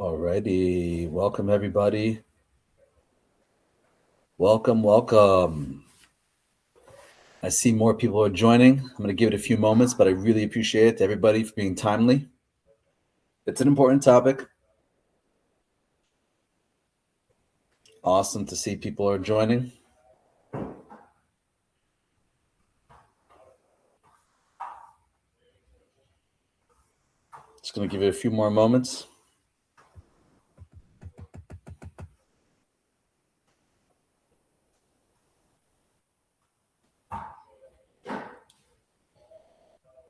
Alrighty, welcome everybody. Welcome. I see more people are joining. I'm going to give it a few moments, but I really appreciate everybody for being timely. It's an important topic. Awesome to see people are joining. Just going to give it a few more moments.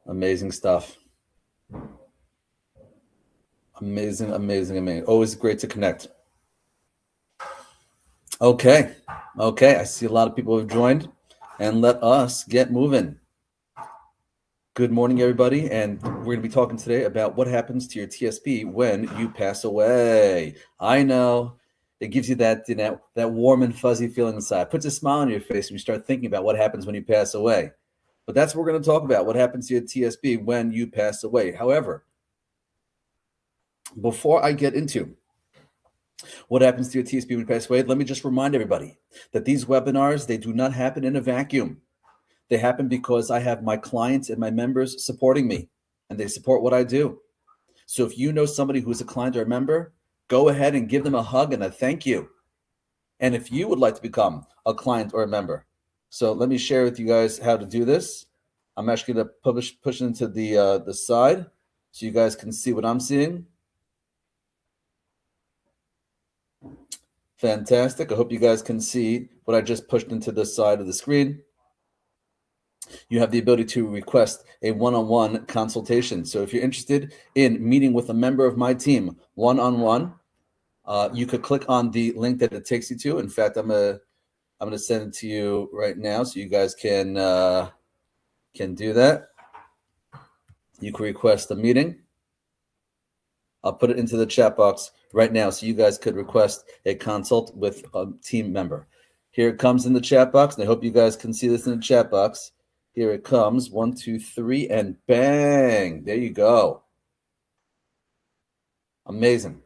Amazing stuff. Amazing. Always great to connect. Okay. I see a lot of people have joined, and let us get moving. Good morning, everybody, and we're going to be talking today about what happens to your TSP when you pass away. I know it gives you that that warm and fuzzy feeling inside. Puts a smile on your face when you start thinking about what happens when you pass away. But that's what we're going to talk about, what happens to your TSP when you pass away. However, before I get into what happens to your TSP when you pass away, let me just remind everybody that these webinars, they do not happen in a vacuum. They happen because I have my clients and my members supporting me, and they support what I do. So if you know somebody who's a client or a member, go ahead and give them a hug and a thank you. And if you would like to become a client or a member, so let me share with you guys how to do this. I'm actually going to push into the side so you guys can see what I'm seeing. Fantastic. I hope you guys can see what I just pushed into the side of the screen. You have the ability to request a one-on-one consultation. So if you're interested in meeting with a member of my team one-on-one, you could click on the link that it takes you to. In fact, I'm gonna send it to you right now so you guys can do that. You can request a meeting. I'll put it into the chat box right now so you guys could request a consult with a team member. Here it comes in the chat box, and I hope you guys can see this in the chat box. Here it comes, 1, 2, 3, and bang, there you go. Amazing.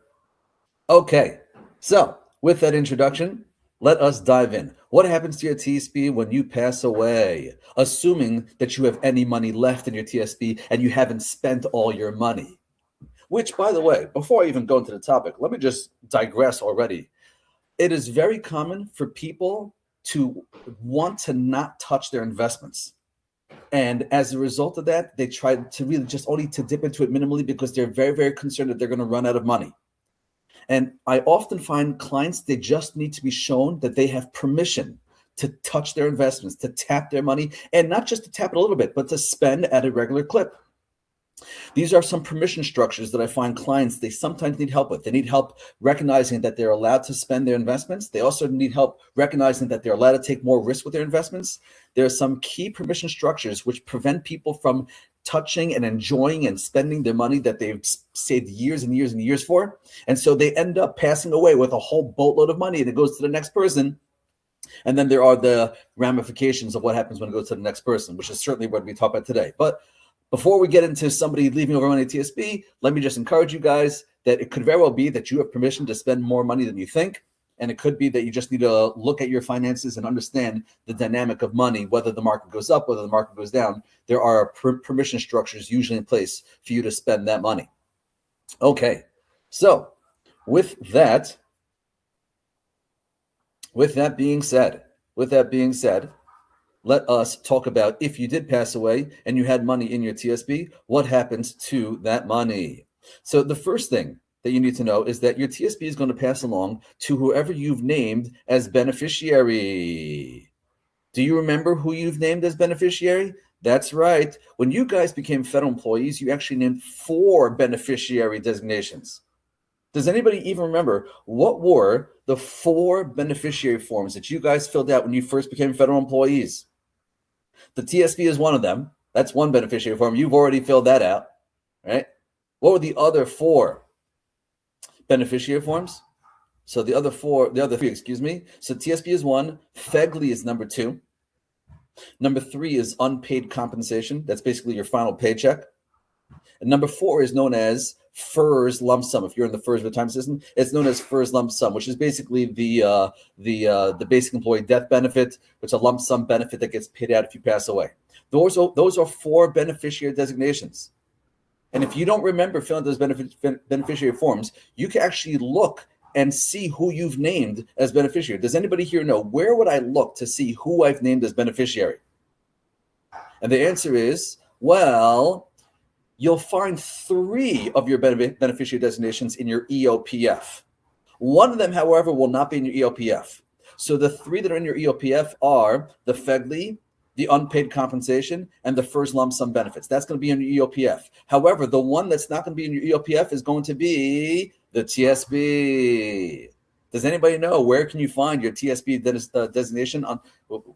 Okay, so with that introduction, let us dive in. What happens to your TSP when you pass away? Assuming that you have any money left in your TSP and you haven't spent all your money. Which, by the way, before I even go into the topic, let me just digress already. It is very common for people to want to not touch their investments. And as a result of that, they try to really just only to dip into it minimally because they're very, very concerned that they're going to run out of money. And I often find clients, they just need to be shown that they have permission to touch their investments, to tap their money, and not just to tap it a little bit, but to spend at a regular clip. These are some permission structures that I find clients, they sometimes need help with. They need help recognizing that they're allowed to spend their investments. They also need help recognizing that they're allowed to take more risk with their investments. There are some key permission structures which prevent people from touching and enjoying and spending their money that they've saved years and years and years for. And so they end up passing away with a whole boatload of money, and it goes to the next person. And then there are the ramifications of what happens when it goes to the next person, which is certainly what we talk about today. But before we get into somebody leaving over money at TSP, let me just encourage you guys that it could very well be that you have permission to spend more money than you think. And it could be that you just need to look at your finances and understand the dynamic of money, whether the market goes up, whether the market goes down. There are permission structures usually in place for you to spend that money. Okay, so with that being said, let us talk about if you did pass away and you had money in your TSP, what happens to that money? So the first thing that you need to know is that your TSP is going to pass along to whoever you've named as beneficiary. Do you remember who you've named as beneficiary? That's right. When you guys became federal employees, you actually named 4 beneficiary designations. Does anybody even remember what were the 4 beneficiary forms that you guys filled out when you first became federal employees? The TSP is one of them. That's one beneficiary form. You've already filled that out, right? What were the other 4 beneficiary forms? So the other 3, excuse me. So TSP is 1. FEGLI is number 2. Number 3 is unpaid compensation. That's basically your final paycheck. And number 4 is known as FERS lump sum. If you're in the FERS retirement system, it's known as FERS lump sum, which is basically the basic employee death benefit, which is a lump sum benefit that gets paid out if you pass away. Those are 4 beneficiary designations. And if you don't remember filling out those beneficiary forms, you can actually look and see who you've named as beneficiary. Does anybody here know, where would I look to see who I've named as beneficiary? And the answer is, well, you'll find 3 of your beneficiary designations in your EOPF. One of them, however, will not be in your EOPF. So the 3 that are in your EOPF are the FEGLI, the unpaid compensation, and the FERS lump sum benefits. That's going to be in your EOPF. However, the one that's not going to be in your EOPF is going to be the TSP. Does anybody know, where can you find your TSP designation?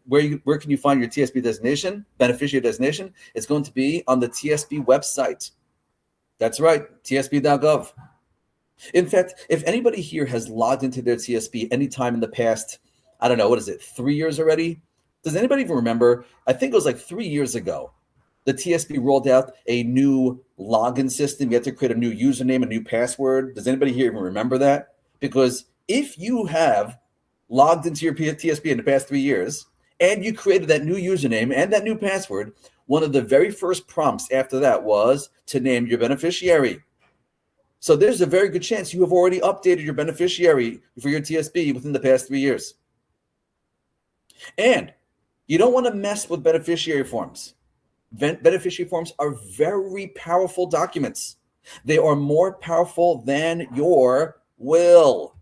Where can you find your TSP designation, beneficiary designation? It's going to be on the TSP website. That's right, tsp.gov. In fact, if anybody here has logged into their TSP anytime in the past, I don't know, what is it, 3 years already? Does anybody even remember? I think it was like 3 years ago. The TSP rolled out a new login system. You had to create a new username, a new password. Does anybody here even remember that? Because if you have logged into your TSP in the past 3 years and you created that new username and that new password, one of the very first prompts after that was to name your beneficiary. So there's a very good chance you have already updated your beneficiary for your TSP within the past 3 years. And you don't want to mess with beneficiary forms. Beneficiary forms are very powerful documents. They are more powerful than your will.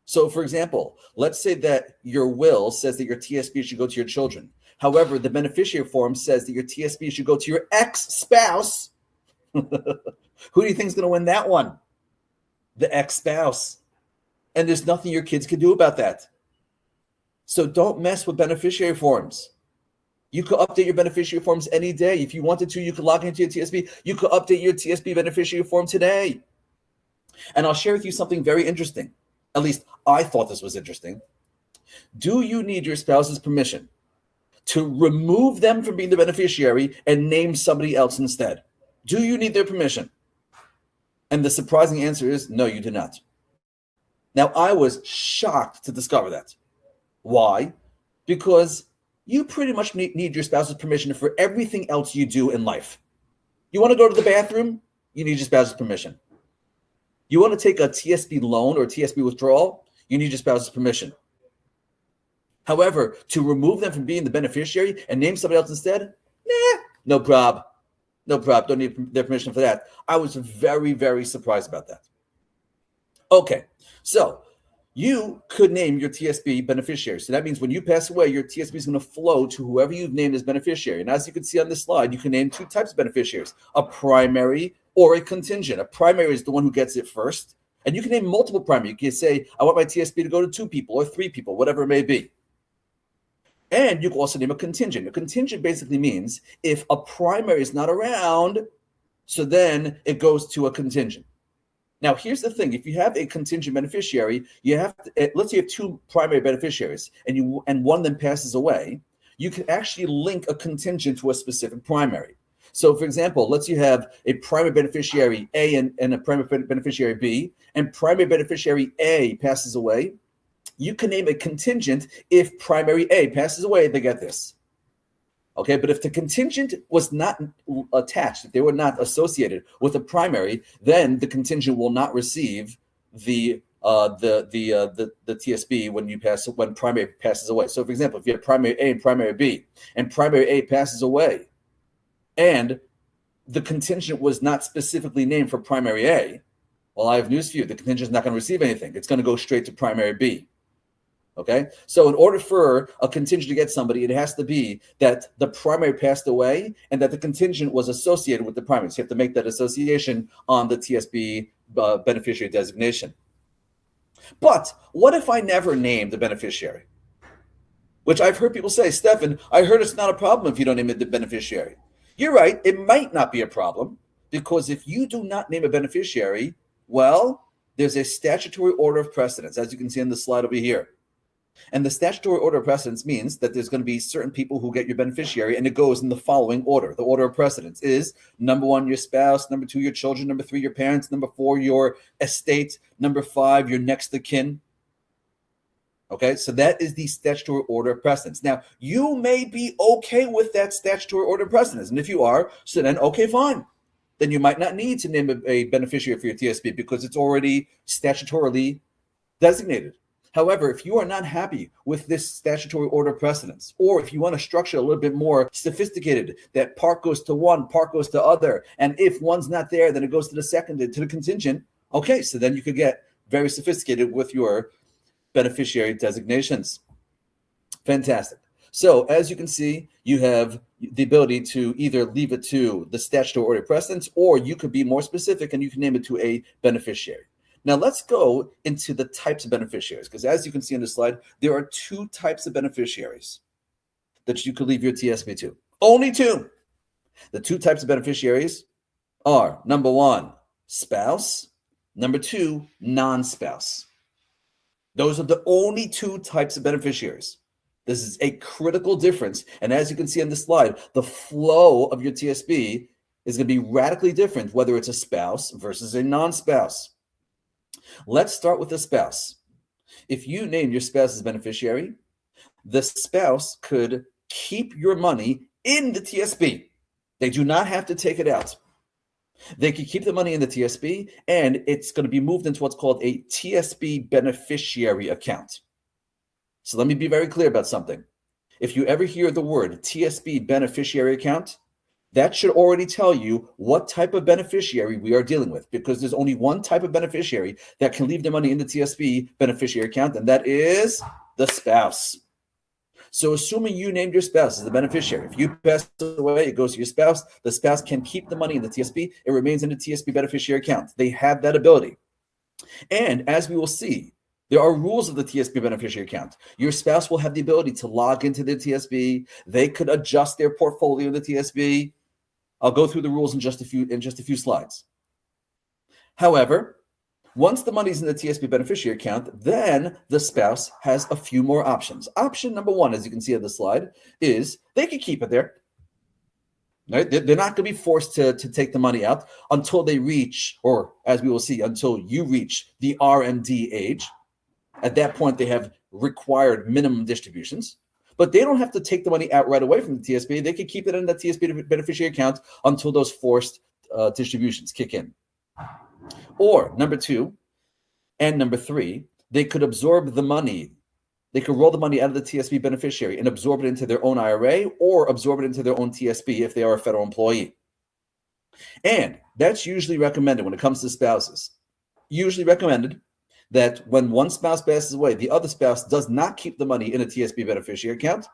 So, for example, let's say that your will says that your TSP should go to your children. However, the beneficiary form says that your TSP should go to your ex-spouse. Who do you think is going to win that one? The ex-spouse. And there's nothing your kids can do about that. So don't mess with beneficiary forms. You could update your beneficiary forms any day. If you wanted to, you could log into your TSP. You could update your TSP beneficiary form today. And I'll share with you something very interesting. At least I thought this was interesting. Do you need your spouse's permission to remove them from being the beneficiary and name somebody else instead? Do you need their permission? And the surprising answer is no, you do not. Now, I was shocked to discover that. Why? Because you pretty much need your spouse's permission for everything else you do in life. You want to go to the bathroom? You need your spouse's permission. You want to take a TSP loan or TSP withdrawal? You need your spouse's permission. However, to remove them from being the beneficiary and name somebody else instead? Nah, no prob. No prob. Don't need their permission for that. I was very, very surprised about that. Okay, so you could name your TSP beneficiary. So that means when you pass away, your TSP is going to flow to whoever you've named as beneficiary. And as you can see on this slide, you can name 2 types of beneficiaries, a primary or a contingent. A primary is the one who gets it first. And you can name multiple primary. You can say, I want my TSP to go to 2 people or 3 people, whatever it may be. And you can also name a contingent. A contingent basically means if a primary is not around, so then it goes to a contingent. Now, here's the thing. If you have a contingent beneficiary, you have to, let's say you have 2 primary beneficiaries and one of them passes away, you can actually link a contingent to a specific primary. So, for example, let's say you have a primary beneficiary A and a primary beneficiary B, and primary beneficiary A passes away. You can name a contingent if primary A passes away, they get this. Okay, but if the contingent was not attached, if they were not associated with a primary, then the contingent will not receive the TSP when primary passes away. So, for example, if you have primary A and primary A passes away, and the contingent was not specifically named for primary A, well, I have news for you: the contingent is not going to receive anything. It's going to go straight to primary B. Okay, so in order for a contingent to get somebody, it has to be that the primary passed away and that the contingent was associated with the primary. So you have to make that association on the TSP beneficiary designation. But what if I never named the beneficiary? Which I've heard people say, Stefan, I heard it's not a problem if you don't name the beneficiary. You're right, it might not be a problem, because if you do not name a beneficiary, well, there's a statutory order of precedence, as you can see on the slide over here. And the statutory order of precedence means that there's going to be certain people who get your beneficiary, and it goes in the following order. The order of precedence is number 1, your spouse, number 2, your children, number 3, your parents, number 4, your estate, number 5, your next of kin. Okay, so that is the statutory order of precedence. Now, you may be okay with that statutory order of precedence, and if you are, so then okay, fine. Then you might not need to name a beneficiary for your TSP because it's already statutorily designated. However, if you are not happy with this statutory order of precedence, or if you want to structure a little bit more sophisticated, that part goes to one, part goes to other, and if one's not there, then it goes to the second, to the contingent. Okay, so then you could get very sophisticated with your beneficiary designations. Fantastic. So as you can see, you have the ability to either leave it to the statutory order of precedence, or you could be more specific and you can name it to a beneficiary. Now let's go into the types of beneficiaries, because as you can see on the slide, there are 2 types of beneficiaries that you could leave your TSP to. Only 2. The 2 types of beneficiaries are number 1, spouse, number 2, non-spouse. Those are the only 2 types of beneficiaries. This is a critical difference. And as you can see on the slide, the flow of your TSP is going to be radically different, whether it's a spouse versus a non-spouse. Let's start with the spouse. If you name your spouse as beneficiary, the spouse could keep your money in the TSP. They do not have to take it out. They could keep the money in the TSP, and it's going to be moved into what's called a TSP beneficiary account. So let me be very clear about something. If you ever hear the word TSP beneficiary account, that should already tell you what type of beneficiary we are dealing with, because there's only one type of beneficiary that can leave their money in the TSP beneficiary account, and that is the spouse. So assuming you named your spouse as the beneficiary, if you pass away, it goes to your spouse. The spouse can keep the money in the TSP. It remains in the TSP beneficiary account. They have that ability. And as we will see, there are rules of the TSP beneficiary account. Your spouse will have the ability to log into the TSP. They could adjust their portfolio in the TSP. I'll go through the rules in just a few slides. However, once the money's in the TSP beneficiary account, then the spouse has a few more options. Option number 1, as you can see on the slide, is they can keep it there. Right? They're not going to be forced to take the money out until they reach, or as we will see, until you reach the RMD age. At that point, they have required minimum distributions. But they don't have to take the money out right away from the TSP. They can keep it in the TSP beneficiary account until those forced distributions kick in. Or number 2 and number 3, they could absorb the money. They could roll the money out of the TSP beneficiary and absorb it into their own IRA, or absorb it into their own TSP if they are a federal employee. And that's usually recommended when it comes to spouses. Usually recommended that when one spouse passes away, the other spouse does not keep the money in a TSP beneficiary account,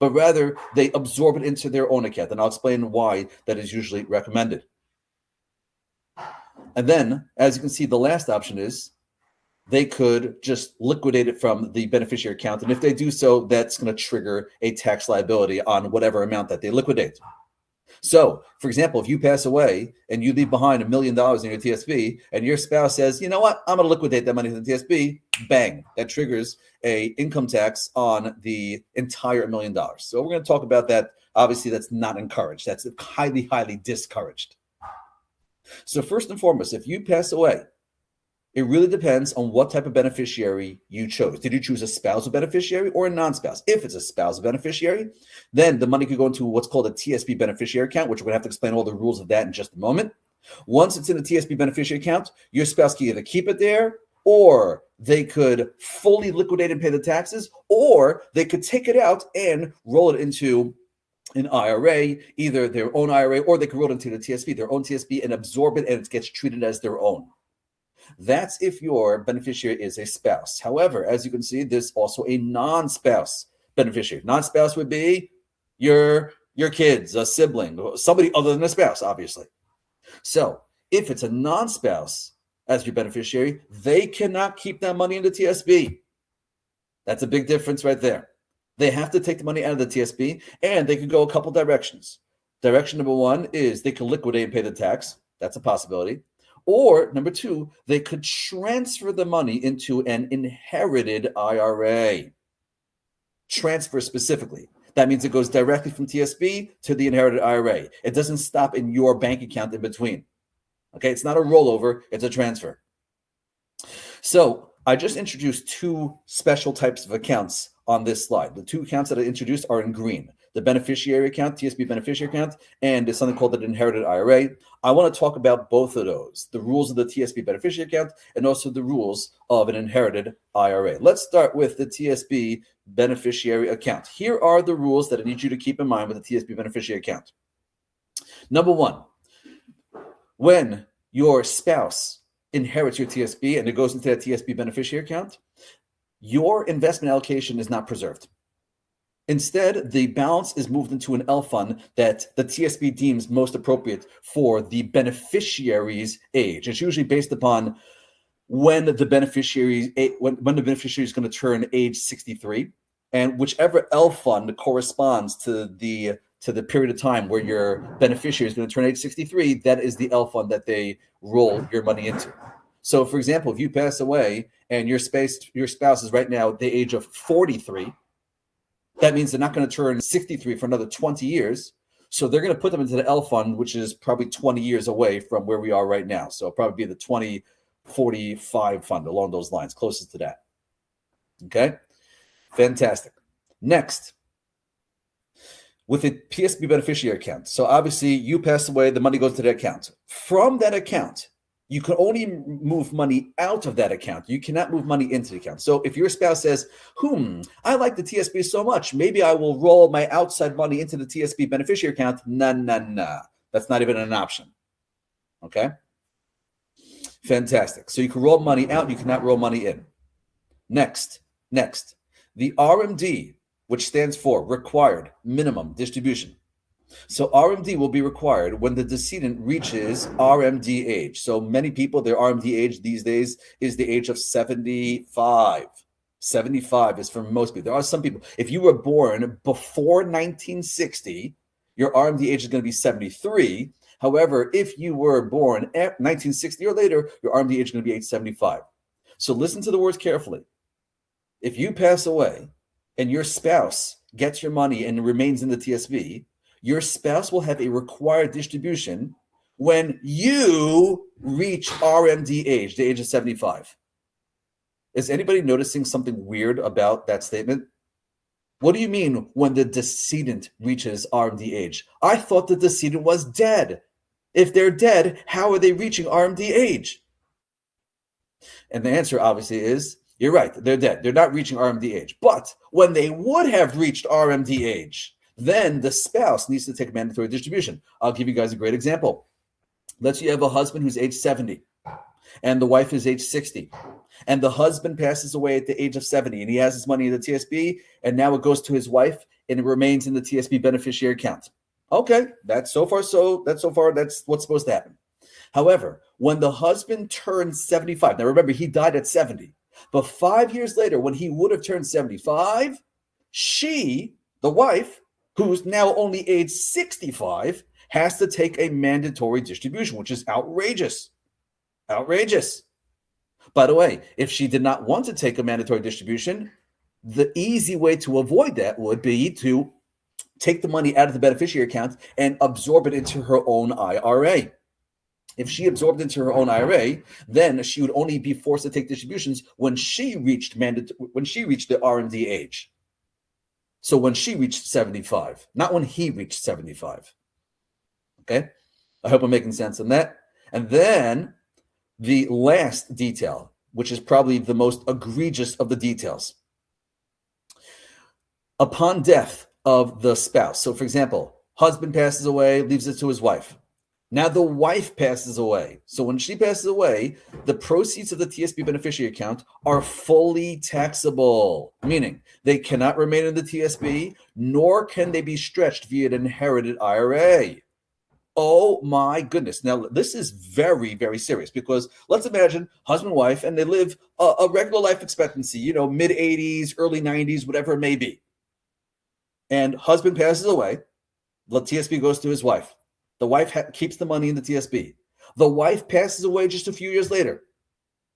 but rather they absorb it into their own account. And I'll explain why that is usually recommended. And then, as you can see, the last option is they could just liquidate it from the beneficiary account. And if they do so, that's going to trigger a tax liability on whatever amount that they liquidate. So, for example, if you pass away and you leave behind $1 million in your TSP, and your spouse says, you know what, I'm going to liquidate that money in the TSP, bang, that triggers a income tax on the entire $1 million. So we're going to talk about that. Obviously, that's not encouraged. That's highly, highly discouraged. So first and foremost, if you pass away, it really depends on what type of beneficiary you chose. Did you choose a spousal beneficiary or a non-spouse? If it's a spousal beneficiary, then the money could go into what's called a TSP beneficiary account, which we're going to have to explain all the rules of that in just a moment. Once it's in the TSP beneficiary account, your spouse can either keep it there, or they could fully liquidate and pay the taxes, or they could take it out and roll it into an IRA, either their own IRA, or they could roll it into the TSP, their own TSP, and absorb it, and it gets treated as their own. That's if your beneficiary is a spouse. However, as you can see, there's also a non-spouse beneficiary. Non-spouse would be your kids, a sibling, somebody other than a spouse, obviously. So if it's a non-spouse as your beneficiary, they cannot keep that money in the TSP. That's a big difference right there. They have to take the money out of the TSP, and they could go a couple directions. Direction number 1 is they can liquidate and pay the tax. That's a possibility. Or number 2, they could transfer the money into an inherited IRA. transfer specifically. That means it goes directly from TSP to the inherited IRA. It doesn't stop in your bank account in between. Okay, it's not a rollover, it's a transfer. So I just introduced two special types of accounts on this slide. The two accounts that I introduced are in green: the beneficiary account, TSP beneficiary account, and there's something called an inherited IRA. I want to talk about both of those, the rules of the TSP beneficiary account and also the rules of an inherited IRA. Let's start with the TSP beneficiary account. Here are the rules that I need you to keep in mind with the TSP beneficiary account. Number one, when your spouse inherits your TSP and it goes into that TSP beneficiary account, your investment allocation is not preserved. Instead, the balance is moved into an L fund that the TSP deems most appropriate for the beneficiary's age. It's usually based upon when the beneficiary is going to turn age 63, and whichever L fund corresponds to the period of time where your beneficiary is going to turn age 63, that is the L fund that they roll your money into. So, for example, if you pass away and your spouse is right now the age of 43, that means they're not going to turn 63 for another 20 years. So they're going to put them into the L fund, which is probably 20 years away from where we are right now. So it'll probably be the 2045 fund, along those lines, closest to that. Okay, fantastic. Next, with a PSB beneficiary account. So obviously you pass away, the money goes to that account. From that account, you can only move money out of that account. You cannot move money into the account. So if your spouse says, I like the TSP so much, maybe I will roll my outside money into the TSP beneficiary account. Nah. That's not even an option. Okay? Fantastic. So you can roll money out, you cannot roll money in. Next, the RMD, which stands for required minimum distribution. So RMD will be required when the decedent reaches RMD age. So many people, their RMD age these days is the age of 75. 75 is for most people. There are some people, if you were born before 1960, your RMD age is going to be 73. However, if you were born at 1960 or later, your RMD age is going to be age 75. So listen to the words carefully. If you pass away and your spouse gets your money and remains in the TSB, your spouse will have a required distribution when you reach RMD age, the age of 75. Is anybody noticing something weird about that statement? What do you mean when the decedent reaches RMD age? I thought the decedent was dead. If they're dead, how are they reaching RMD age? And the answer obviously is, you're right, they're dead. They're not reaching RMD age. But when they would have reached RMD age, then the spouse needs to take a mandatory distribution. I'll give you guys a great example. Let's say you have a husband who's age 70 and the wife is age 60. And the husband passes away at the age of 70 and he has his money in the TSB and now it goes to his wife and it remains in the TSB beneficiary account. Okay, that's what's supposed to happen. However, when the husband turns 75, now remember he died at 70, but 5 years later when he would have turned 75, she, the wife, who's now only age 65, has to take a mandatory distribution, which is outrageous. Outrageous. By the way, if she did not want to take a mandatory distribution, the easy way to avoid that would be to take the money out of the beneficiary account and absorb it into her own IRA. If she absorbed into her own IRA, then she would only be forced to take distributions when she reached the RMD age. So when she reached 75, not when he reached 75. Okay? I hope I'm making sense on that. And then the last detail, which is probably the most egregious of the details. Upon death of the spouse. So for example, husband passes away, leaves it to his wife. Now the wife passes away. So when she passes away, the proceeds of the TSP beneficiary account are fully taxable, meaning they cannot remain in the TSB, nor can they be stretched via an inherited IRA. Oh my goodness. Now this is very, very serious because let's imagine husband, wife, and they live a regular life expectancy, mid 80s, early 90s, whatever it may be. And husband passes away. The TSB goes to his wife. The wife keeps the money in the TSB. The wife passes away just a few years later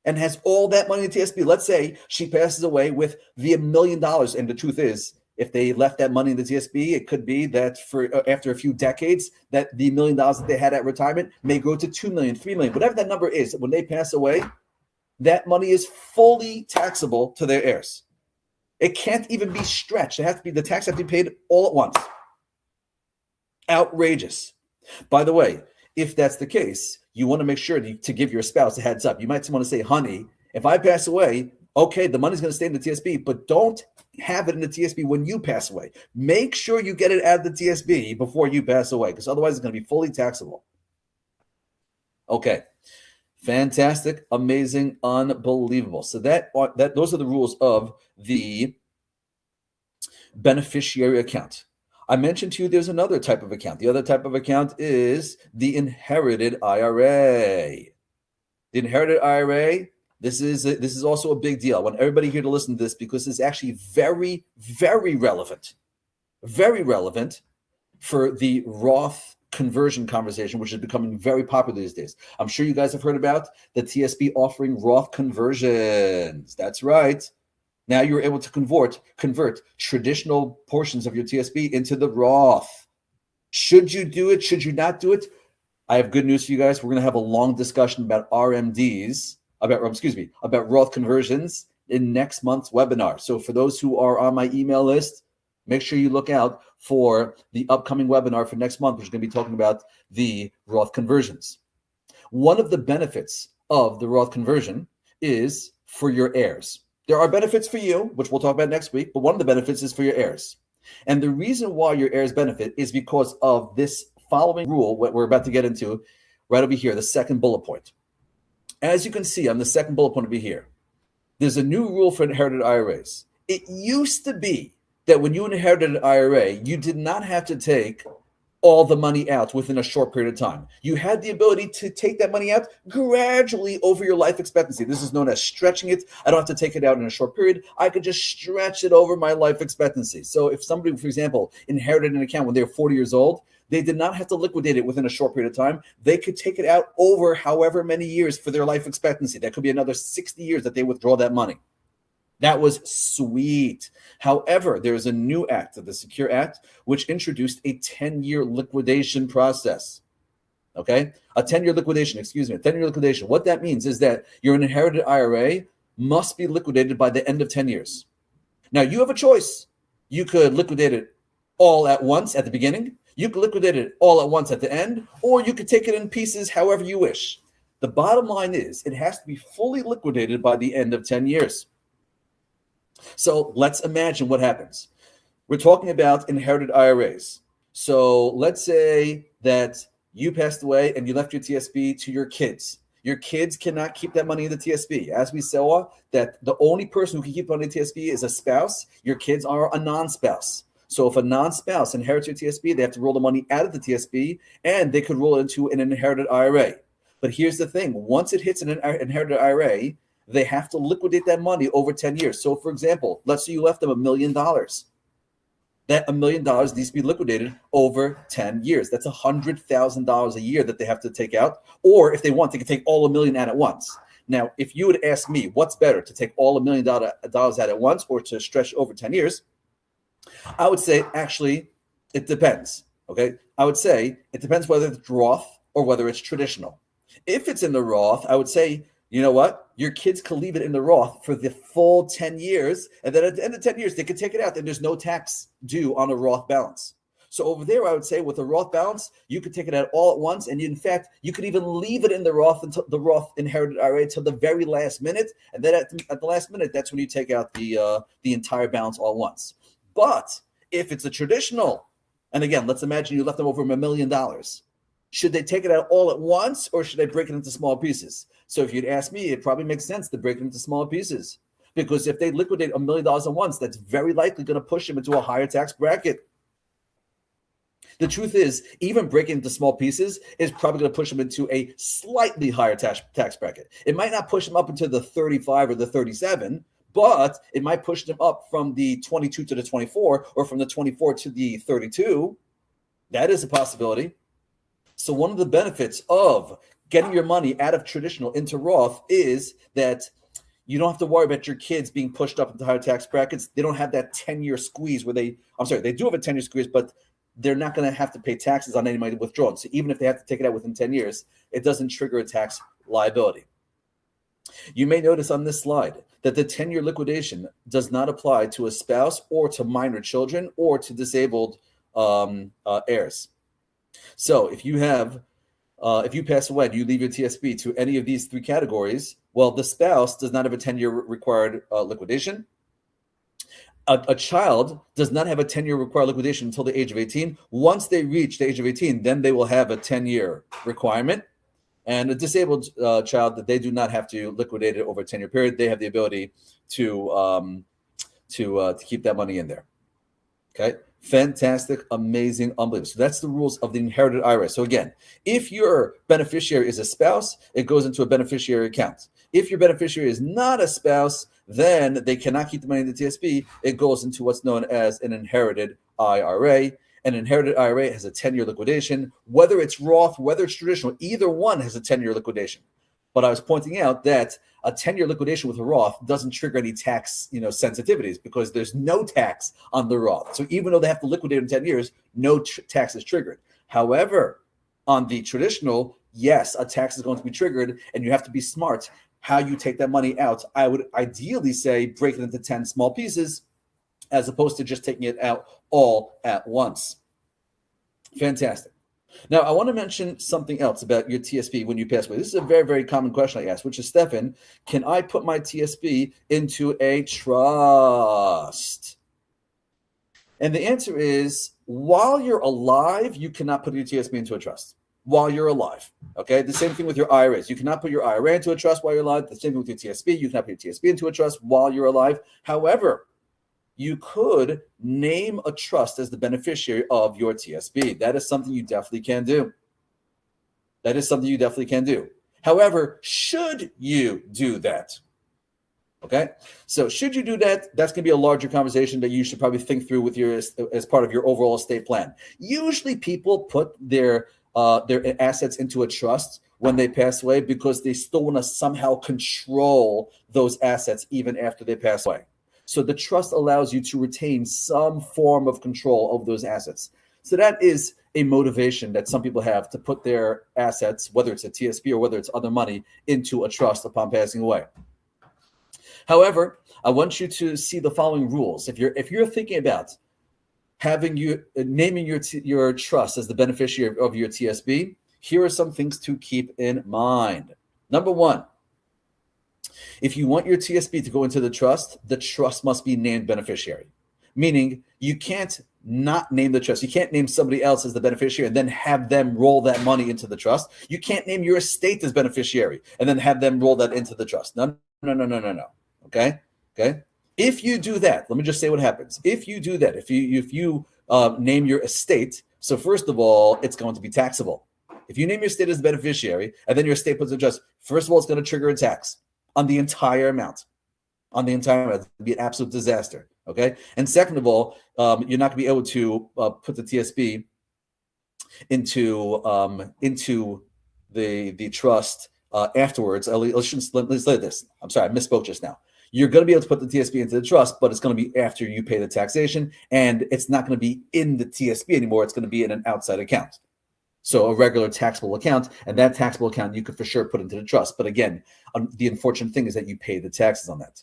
and has all that money in the TSB. Let's say she passes away with the $1 million. And the truth is, If they left that money in the TSP, it could be that for after a few decades, that the $1 million that they had at retirement may grow to 2 million, 3 million, whatever that number is. When they pass away, that money is fully taxable to their heirs. It can't even be stretched. The tax have to be paid all at once. Outrageous. By the way, if that's the case, you want to make sure to give your spouse a heads up. You might want to say, honey, if I pass away, okay, the money's going to stay in the TSP, but don't have it in the TSP when you pass away. Make sure you get it out of the TSP before you pass away, because otherwise it's going to be fully taxable. Okay. Fantastic, amazing, unbelievable. So those are the rules of the beneficiary account. I mentioned to you there's another type of account. The other type of account is the inherited IRA. The inherited IRA, this is also a big deal. I want everybody here to listen to this because it's actually very, very relevant. Very relevant for the Roth conversion conversation, which is becoming very popular these days. I'm sure you guys have heard about the TSP offering Roth conversions. That's right. Now you're able to convert traditional portions of your TSP into the Roth. Should you do it? Should you not do it? I have good news for you guys. We're going to have a long discussion about RMDs, about Roth conversions in next month's webinar. So for those who are on my email list, make sure you look out for the upcoming webinar for next month, which is going to be talking about the Roth conversions. One of the benefits of the Roth conversion is for your heirs. There are benefits for you, which we'll talk about next week, but one of the benefits is for your heirs. And the reason why your heirs benefit is because of this following rule, what we're about to get into right over here, the second bullet point. As you can see on the second bullet point over here, there's a new rule for inherited IRAs. It used to be that when you inherited an IRA, you did not have to take all the money out within a short period of time. You had the ability to take that money out gradually over your life expectancy. This is known as stretching it. I don't have to take it out in a short period. I could just stretch it over my life expectancy. So if somebody, for example, inherited an account when they were 40 years old, they did not have to liquidate it within a short period of time. They could take it out over however many years for their life expectancy. That could be another 60 years that they withdraw that money. That was sweet. However, there is a new act, the Secure Act, which introduced a 10-year liquidation process. Okay? A 10-year liquidation. What that means is that your inherited IRA must be liquidated by the end of 10 years. Now, you have a choice. You could liquidate it all at once at the beginning. You could liquidate it all at once at the end, or you could take it in pieces however you wish. The bottom line is it has to be fully liquidated by the end of 10 years. So let's imagine what happens. We're talking about inherited IRAs. So let's say that you passed away and you left your TSP to your kids. Your kids cannot keep that money in the TSP. As we saw, that the only person who can keep money in the TSP is a spouse. Your kids are a non-spouse. So if a non-spouse inherits your TSP, they have to roll the money out of the TSP and they could roll it into an inherited IRA. But here's the thing. Once it hits an inherited IRA, they have to liquidate that money over 10 years. So, for example, let's say you left them $1 million. That $1 million needs to be liquidated over 10 years. That's $100,000 a year that they have to take out. Or if they want, they can take all $1 million out at once. Now, if you would ask me, what's better, to take all $1 million out at once or to stretch over 10 years? I would say, actually, it depends. Okay? I would say it depends whether it's Roth or whether it's traditional. If it's in the Roth, I would say, you know what? Your kids can leave it in the Roth for the full 10 years. And then at the end of 10 years, they can take it out and there's no tax due on a Roth balance. So over there, I would say with a Roth balance, you could take it out all at once. And in fact, you could even leave it in the Roth until the Roth inherited IRA until the very last minute. And then at the last minute, that's when you take out the entire balance all at once. But if it's a traditional, and again, let's imagine you left them over $1 million. Should they take it out all at once or should they break it into small pieces? So if you'd ask me, it probably makes sense to break it into small pieces, because if they liquidate $1 million at once, that's very likely going to push them into a higher tax bracket. The truth is, even breaking into small pieces is probably going to push them into a slightly higher tax bracket. It might not push them up into the 35 or the 37, but it might push them up from the 22 to the 24 or from the 24 to the 32. That is a possibility. So one of the benefits of getting your money out of traditional into Roth is that You don't have to worry about your kids being pushed up into higher tax brackets. They don't have that 10-year squeeze where they do have a 10-year squeeze, but they're not going to have to pay taxes on any money withdrawn. So even if they have to take it out within 10 years, it doesn't trigger a tax liability. You may notice on this slide that the 10-year liquidation does not apply to a spouse or to minor children or to disabled heirs. So if you pass away and you leave your TSP to any of these three categories, well, the spouse does not have a 10-year required liquidation. A child does not have a 10-year required liquidation until the age of 18. Once they reach the age of 18, then they will have a 10-year requirement. And a disabled child, that they do not have to liquidate it over a 10-year period. They have the ability to keep that money in there. Okay, fantastic, amazing, unbelievable. So that's the rules of the inherited IRA. So again, if your beneficiary is a spouse, it goes into a beneficiary account. If your beneficiary is not a spouse, then they cannot keep the money in the TSP. It goes into what's known as an inherited IRA. An inherited IRA has a 10-year liquidation. Whether it's Roth, whether it's traditional, either one has a 10-year liquidation. But I was pointing out that a 10-year liquidation with a Roth doesn't trigger any tax, sensitivities, because there's no tax on the Roth. So even though they have to liquidate in 10 years, no tax is triggered. However, on the traditional, yes, a tax is going to be triggered, and you have to be smart how you take that money out. I would ideally say break it into 10 small pieces, as opposed to just taking it out all at once. Fantastic. Now, I want to mention something else about your TSP when you pass away. This is a very, very common question I ask, which is, Stefan, can I put my TSP into a trust? And the answer is, while you're alive, you cannot put your TSP into a trust. While you're alive. Okay. The same thing with your IRAs. You cannot put your IRA into a trust while you're alive. The same thing with your TSP. You cannot put your TSP into a trust while you're alive. However, you could name a trust as the beneficiary of your TSP. That is something you definitely can do. However, should you do that? Okay, so should you do that? That's going to be a larger conversation that you should probably think through with as part of your overall estate plan. Usually, people put their assets into a trust when they pass away because they still want to somehow control those assets even after they pass away. So the trust allows you to retain some form of control over those assets. So that is a motivation that some people have to put their assets, whether it's a TSP or whether it's other money, into a trust upon passing away. However, I want you to see the following rules. If you're thinking about naming your trust as the beneficiary of your TSP, here are some things to keep in mind. Number one, if you want your TSP to go into the trust must be named beneficiary. Meaning you can't not name the trust. You can't name somebody else as the beneficiary and then have them roll that money into the trust. You can't name your estate as beneficiary and then have them roll that into the trust. No. Okay. If you do that, let me just say what happens. If you do that, if you name your estate, so first of all, it's going to be taxable. If you name your estate as the beneficiary and then your estate puts in trust, first of all, it's going to trigger a tax on the entire amount. It'd be an absolute disaster. Okay. And second of all, you're not going to be able to put the TSP into the trust afterwards. Let's say this. I'm sorry, I misspoke just now. You're going to be able to put the TSP into the trust, but it's going to be after you pay the taxation, and it's not going to be in the TSP anymore. It's going to be in an outside account. So a regular taxable account, and that taxable account you could for sure put into the trust. But again, the unfortunate thing is that you pay the taxes on that.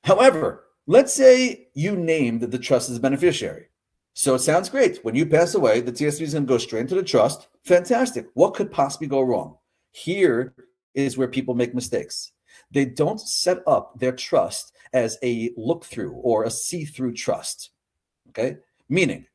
However, let's say you named the trust as a beneficiary. So it sounds great. When you pass away, the TSP is going to go straight into the trust. Fantastic. What could possibly go wrong? Here is where people make mistakes. They don't set up their trust as a look-through or a see-through trust. Okay? Meaning,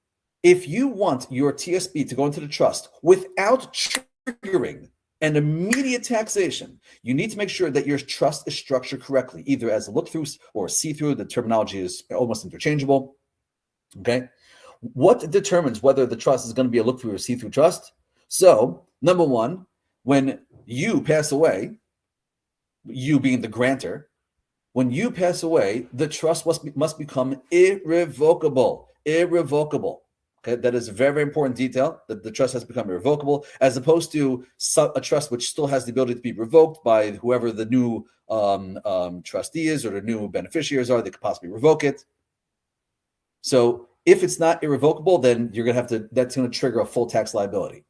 if you want your TSP to go into the trust without triggering an immediate taxation, you need to make sure that your trust is structured correctly, either as a look-through or a see-through. The terminology is almost interchangeable. Okay? What determines whether the trust is going to be a look-through or see-through trust? So, number one, when you pass away, you being the grantor, when you pass away, the trust must become irrevocable. Okay, that is a very, very important detail, that the trust has become irrevocable, as opposed to a trust which still has the ability to be revoked by whoever the new trustee is or the new beneficiaries are. They could possibly revoke it. So if it's not irrevocable, then you're going to have to, that's going to trigger a full tax liability.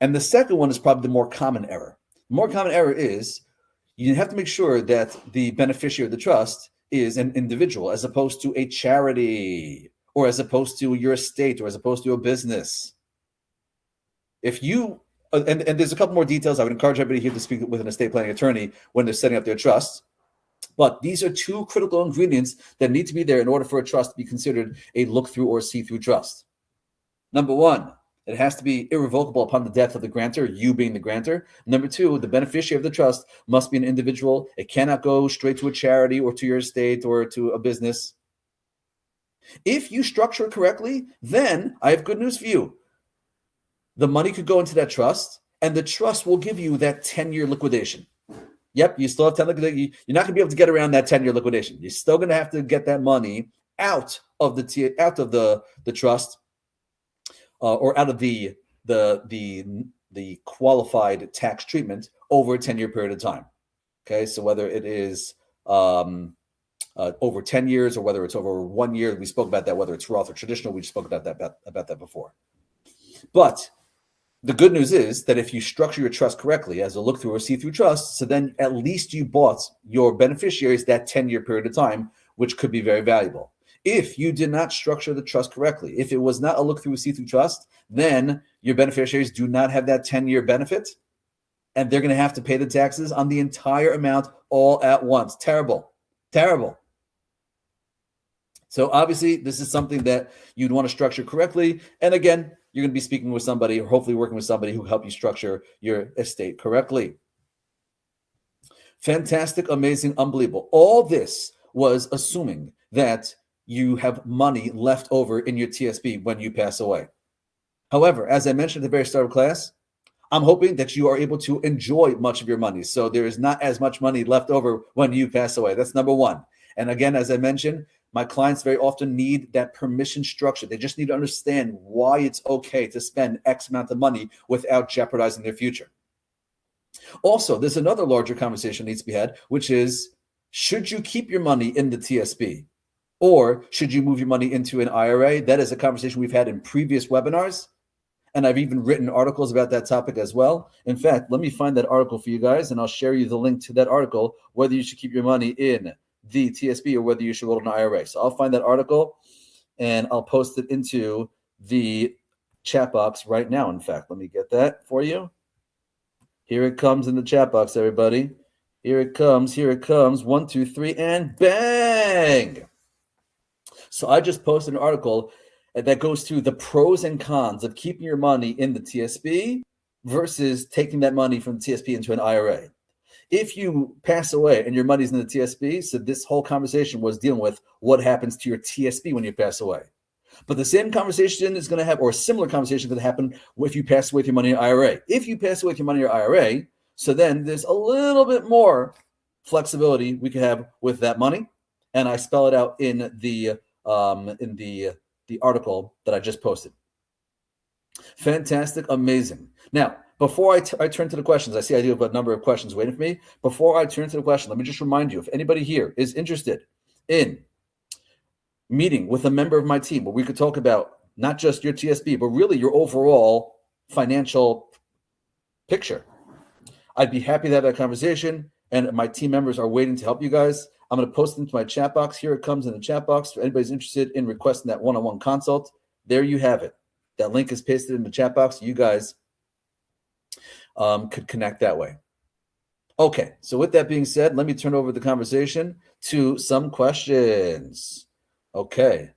And the second one is probably the more common error. The more common error is you have to make sure that the beneficiary of the trust is an individual as opposed to a charity or as opposed to your estate or as opposed to a business. If you, and there's a couple more details. I would encourage everybody here to speak with an estate planning attorney when they're setting up their trust. But these are two critical ingredients that need to be there in order for a trust to be considered a look-through or see-through trust. Number one, it has to be irrevocable upon the death of the grantor, you being the grantor. Number two, the beneficiary of the trust must be an individual. It cannot go straight to a charity or to your estate or to a business. If you structure it correctly, then I have good news for you. The money could go into that trust, and the trust will give you that 10-year liquidation. Yep, you still have 10 liquidation. You're not going to be able to get around that 10-year liquidation. You're still going to have to get that money out of the trust. Or out of the qualified tax treatment over a 10-year period of time. Okay, so whether it is over 10 years or whether it's over 1 year, we spoke about that. Whether it's Roth or traditional, we spoke about that before. But the good news is that if you structure your trust correctly as a look-through or see-through trust, so then at least you bought your beneficiaries that 10-year period of time, which could be very valuable. If you did not structure the trust correctly, if it was not a look-through, see-through trust, then your beneficiaries do not have that 10-year benefit, and they're going to have to pay the taxes on the entire amount all at once. Terrible. Terrible. So obviously, this is something that you'd want to structure correctly. And again, you're going to be speaking with somebody or hopefully working with somebody who can help you structure your estate correctly. Fantastic, amazing, unbelievable. All this was assuming that you have money left over in your TSP when you pass away. However, as I mentioned at the very start of class, I'm hoping that you are able to enjoy much of your money. So there is not as much money left over when you pass away. That's number one. And again, as I mentioned, my clients very often need that permission structure. They just need to understand why it's okay to spend X amount of money without jeopardizing their future. Also, there's another larger conversation that needs to be had, which is, should you keep your money in the TSP? Or should you move your money into an IRA? That is a conversation we've had in previous webinars. And I've even written articles about that topic as well. In fact, let me find that article for you guys, and I'll share you the link to that article, whether you should keep your money in the TSP or whether you should go to an IRA. So I'll find that article, and I'll post it into the chat box right now. In fact, let me get that for you. Here it comes in the chat box, everybody. Here it comes. Here it comes. 1, 2, 3, and bang! So I just posted an article that goes through the pros and cons of keeping your money in the TSP versus taking that money from the TSP into an IRA. If you pass away and your money's in the TSP, so this whole conversation was dealing with what happens to your TSP when you pass away. But the same conversation is going to have, or a similar conversation is going to happen if you pass away with your money in your IRA. If you pass away with your money in your IRA, so then there's a little bit more flexibility we could have with that money. And I spell it out in the article that I just posted. Fantastic, amazing. Now, before I turn to the questions, I see I do have a number of questions waiting for me. Before I turn to the question, let me just remind you, if anybody here is interested in meeting with a member of my team where we could talk about not just your TSP, but really your overall financial picture, I'd be happy to have that conversation, and my team members are waiting to help you guys. I'm going to post it into my chat box. Here it comes in the chat box. If anybody's interested in requesting that one-on-one consult, there you have it. That link is pasted in the chat box. You guys could connect that way. Okay, so with that being said, let me turn over the conversation to some questions. Okay.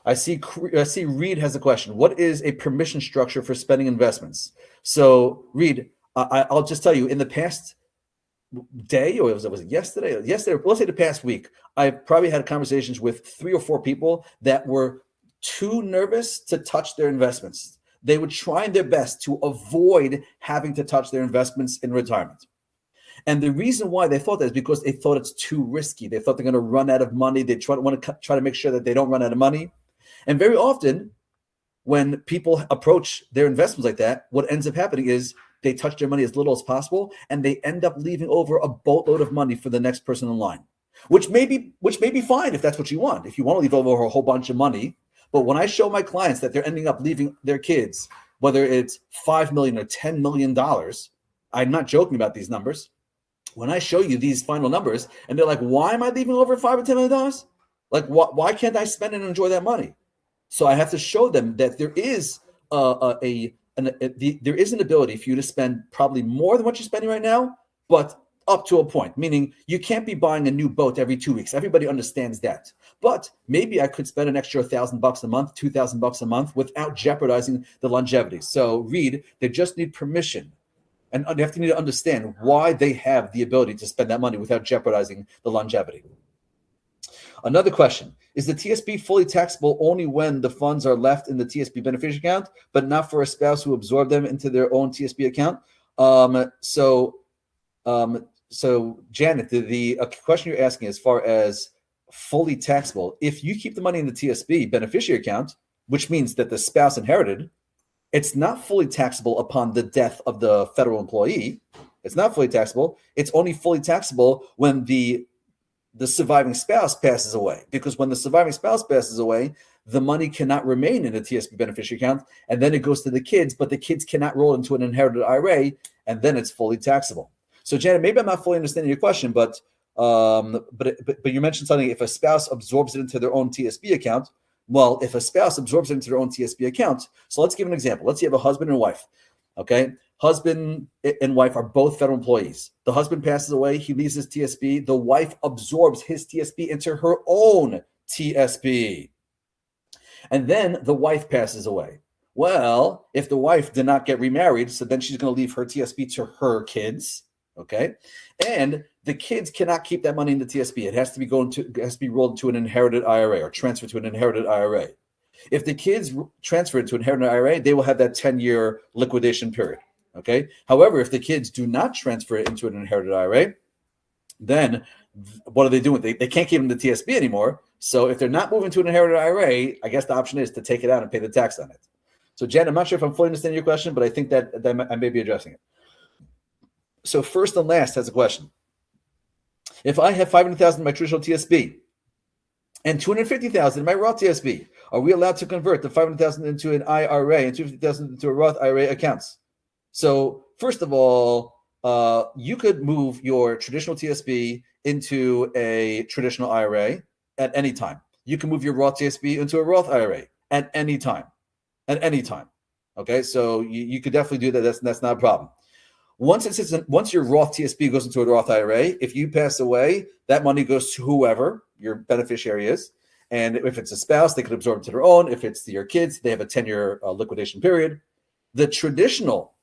I see Reed has a question. What is a permission structure for spending investments? So, Reed, I'll just tell you, in the past day, or was it yesterday? Yesterday, let's say the past week, I've probably had conversations with 3 or 4 people that were too nervous to touch their investments. They were trying their best to avoid having to touch their investments in retirement. And the reason why they thought that is because they thought it's too risky. They thought they're going to run out of money. They want to try to make sure that they don't run out of money. And very often, when people approach their investments like that, what ends up happening is they touch their money as little as possible, and they end up leaving over a boatload of money for the next person in line, which may be fine if that's what you want. If you want to leave over a whole bunch of money, but when I show my clients that they're ending up leaving their kids, whether it's $5 million or $10 million, I'm not joking about these numbers. When I show you these final numbers, and they're like, "Why am I leaving over $5 or $10 million? Like, why can't I spend and enjoy that money?" So I have to show them that there is there is an ability for you to spend probably more than what you're spending right now, but up to a point. Meaning, you can't be buying a new boat every 2 weeks. Everybody understands that. But maybe I could spend an extra $1,000 a month, $2,000 a month, without jeopardizing the longevity. So, Reed, they just need permission, and they have to need to understand why they have the ability to spend that money without jeopardizing the longevity. Another question: is the TSP fully taxable only when the funds are left in the TSP beneficiary account, but not for a spouse who absorbed them into their own TSP account? So Janet, the question you're asking as far as fully taxable, if you keep the money in the TSP beneficiary account, which means that the spouse inherited, it's not fully taxable upon the death of the federal employee. It's not fully taxable. It's only fully taxable when the surviving spouse passes away, because when the surviving spouse passes away, the money cannot remain in the TSP beneficiary account, and then it goes to the kids, but the kids cannot roll into an inherited IRA, and then it's fully taxable. So, Janet, maybe I'm not fully understanding your question, but you mentioned something. If a spouse absorbs it into their own TSP account, well, if a spouse absorbs it into their own TSP account, so let's give an example. Let's say you have a husband and wife, okay? Husband and wife are both federal employees. The husband passes away. He leaves his TSP. The wife absorbs his TSP into her own TSP. And then the wife passes away. Well, if the wife did not get remarried, so then she's going to leave her TSP to her kids, okay? And the kids cannot keep that money in the TSP. It has to be rolled into an inherited IRA or transferred to an inherited IRA. If the kids transfer it to an inherited IRA, they will have that 10-year liquidation period. Okay. However, if the kids do not transfer it into an inherited IRA, then what are they doing? They can't keep it in the TSP anymore. So if they're not moving to an inherited IRA, I guess the option is to take it out and pay the tax on it. So, Jen, I'm not sure if I'm fully understanding your question, but I think that I may be addressing it. So First and Last has a question. If I have $500,000 in my traditional TSP and $250,000 in my Roth TSP, are we allowed to convert the $500,000 into an IRA and $250,000 into a Roth IRA accounts? So first of all, you could move your traditional TSP into a traditional IRA at any time. You can move your Roth TSP into a Roth IRA at any time. At any time. Okay, so you could definitely do that. That's not a problem. Once your Roth TSP goes into a Roth IRA, if you pass away, that money goes to whoever your beneficiary is. And if it's a spouse, they could absorb it to their own. If it's your kids, they have a 10-year liquidation period. The traditional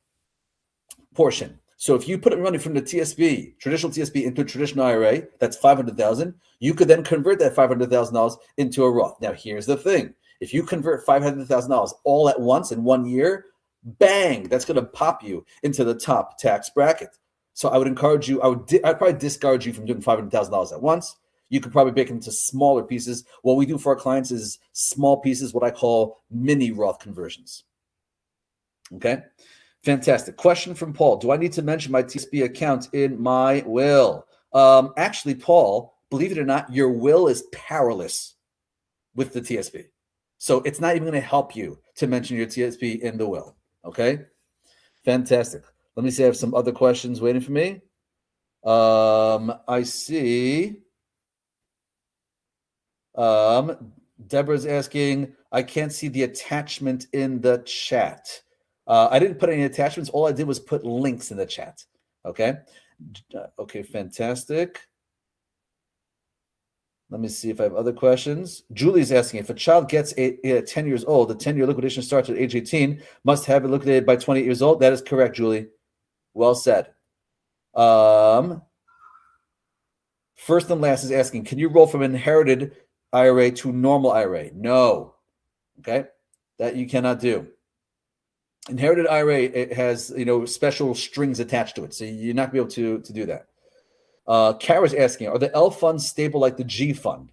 portion. So if you put money from the TSP, traditional TSP, into a traditional IRA, that's $500,000. You could then convert that $500,000 into a Roth. Now, here's the thing: if you convert $500,000 all at once in 1 year, bang, that's going to pop you into the top tax bracket. So I would encourage you. I'd probably discourage you from doing $500,000 at once. You could probably break it into smaller pieces. What we do for our clients is small pieces, what I call mini Roth conversions. Okay. Fantastic. Question from Paul. Do I need to mention my TSP account in my will? Actually, Paul, believe it or not, your will is powerless with the TSP. So it's not even going to help you to mention your TSP in the will. Okay? Fantastic. Let me see. I have some other questions waiting for me. I see. Deborah's asking, I can't see the attachment in the chat. I didn't put any attachments. All I did was put links in the chat. Okay. Okay, fantastic. Let me see if I have other questions. Julie's asking, if a child gets 10 years old, the 10-year liquidation starts at age 18, must have it liquidated by 28 years old. That is correct, Julie. Well said. First and Last is asking, can you roll from inherited IRA to normal IRA? No. Okay. That you cannot do. Inherited IRA, it has special strings attached to it, so you're not going to be able to do that. Kara's asking, are the L funds stable like the G fund?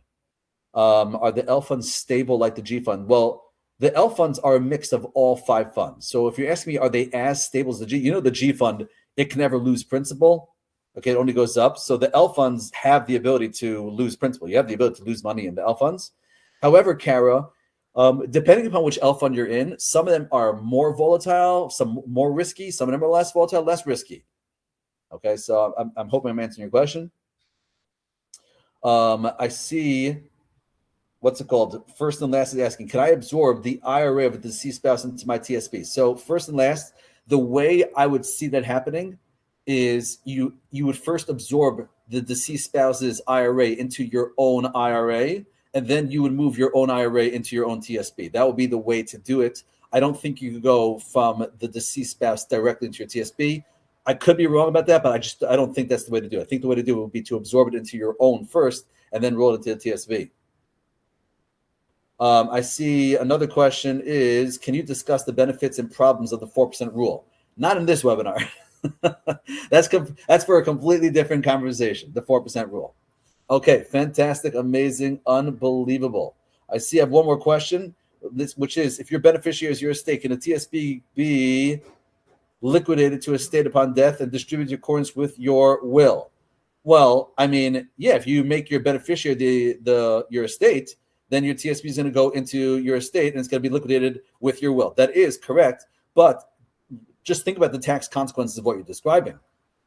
Are the L funds stable like the G fund? Well, The L funds are a mix of all 5 funds. So if you're asking me, are they as stable as the G? The G fund, it can never lose principal. Okay, it only goes up. So the L funds have the ability to lose principal. You have the ability to lose money in the L funds. However, Kara, depending upon which L fund you're in, some of them are more volatile, some more risky, some of them are less volatile, less risky. Okay, so I'm hoping I'm answering your question. I see, what's it called? First and last is asking, can I absorb the IRA of a deceased spouse into my TSP? So first and last, the way I would see that happening is you would first absorb the deceased spouse's IRA into your own IRA, and then you would move your own IRA into your own TSP. That would be the way to do it. I don't think you could go from the deceased spouse directly into your TSP. I could be wrong about that, but I don't think that's the way to do it. I think the way to do it would be to absorb it into your own first and then roll it into the TSP. I see another question is, can you discuss the benefits and problems of the 4% rule? Not in this webinar. That's for a completely different conversation, the 4% rule. Okay, fantastic, amazing, unbelievable. I see I have one more question, which is, if your beneficiary is your estate, can a TSP be liquidated to estate upon death and distributed in accordance with your will? Well, I mean, yeah, if you make your beneficiary your estate, then your TSP is going to go into your estate and it's going to be liquidated with your will. That is correct, but just think about the tax consequences of what you're describing,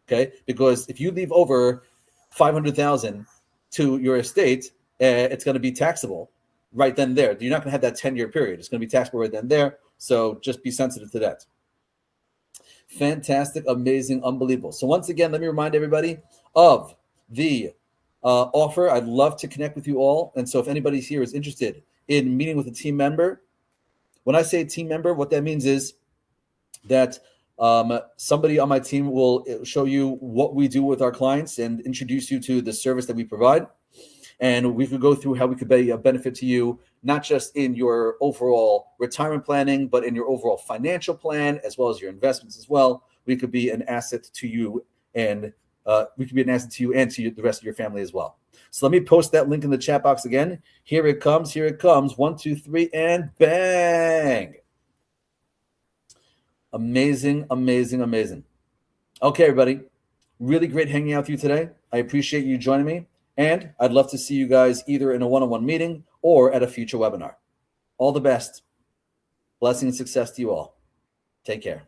okay? Because if you leave over $500,000 to your estate, it's going to be taxable right then and there. You're not going to have that 10-year period. It's going to be taxable right then and there, so just be sensitive to that. Fantastic, amazing, unbelievable. So once again, let me remind everybody of the offer. I'd love to connect with you all. And so if anybody here is interested in meeting with a team member, when I say team member, what that means is that somebody on my team will show you what we do with our clients and introduce you to the service that we provide. And we could go through how we could be a benefit to you, not just in your overall retirement planning, but in your overall financial plan, as well as your investments as well. We could be an asset to you, and we could be an asset to you and to the rest of your family as well. So let me post that link in the chat box again. Here it comes. Here it comes. 1, 2, 3, and bang. Amazing, amazing, amazing. Okay, everybody. Really great hanging out with you today. I appreciate you joining me. And I'd love to see you guys either in a one-on-one meeting or at a future webinar. All the best. Blessing and success to you all. Take care.